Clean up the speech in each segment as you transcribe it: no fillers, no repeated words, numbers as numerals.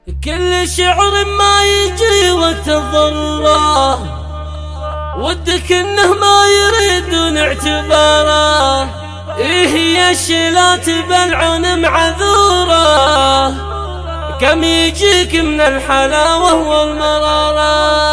كل شعر ما يجي وقت الضرورة، ودك انه ما يريدون اعتباره. هي الشيلات بالعون معذورة، كم يجيك من الحلاوة والمرارة.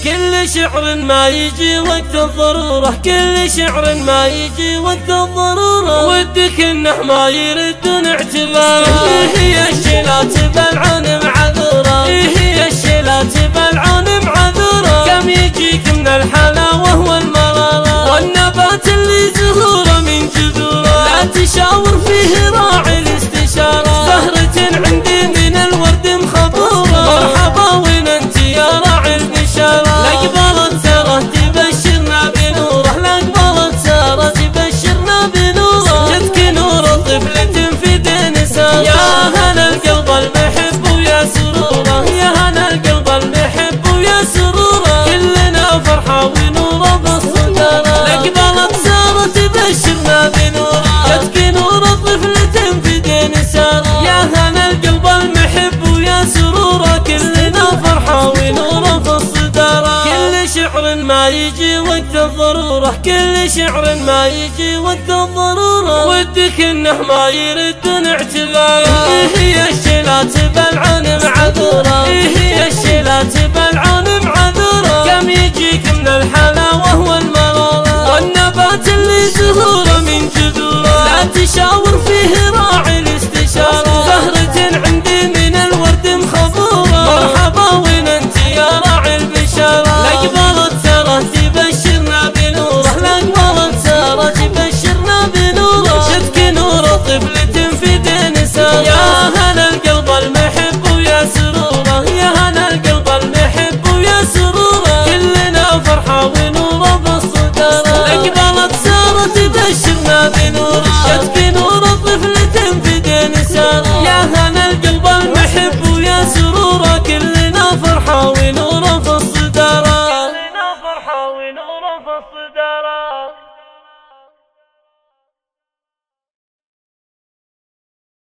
كل شعر ما يجي وقت الضرورة، كل شعر ما يجي وقت الضرورة، ودك انه ما يردون اعتباره. هي الشيلات بالعون معذورة، هي الشيلات بالعون معذورة، كم يجيك من الحلاوة والمرارة. والنبات اللي زهوره من جذوره، لا تشاور فيه راعي الاستشارة. زهرة عندي من الورد مخبورة، مرحبا وين انت يا راعي البشارة. لقبلت سارة تبشرنا بنوره، لقبلت سارة تبشرنا بنوره. جتك نور طفلة في دين سارة، يا هنا القلب المحب ويا سروره، يا هنا القلب المحب ويا سروره. كلنا فرحة ونوره بالصدارة. لقبلت سارة تبشرنا بنوره، جتك نور طفلة في دين سارة، يا هنا القلب المحب ويا سروره. كلنا فرحة ونوره بالصدارة. كل شعر ما يجي وقت الضرورة، كل شعر ما يجي وقت الضرورة، ودك انه ما يردون اعتباره. هي الشيلات بالعون معذورة، هي الشيلات بالعون معذورة، كم يجيك من الحلاوة والمرارة. والنبات اللي زهوره من جذوره، لا تشاور فيه راعي الاستشارة. زهرة عندي من الورد مخبورة، مرحبا وين انت يا راعي البشارة. لقبلت سارة تبشرنا بنوره، لقبلت سارة تبشرنا بنوره. جتك نور طفلة في دين سارة، يا هنا القلب المحب ويا سروره، يا هنا القلب المحب ويا سروره. كلنا فرحة ونوره بالصدارة. لقبلت سارة تبشرنا بنوره، جتك نور طفلة في دين سارة، يا هنا القلب المحب ويا سروره. كلنا فرحة ونوره بالصدارة، كلنا فرحة ونوره بالصدارة.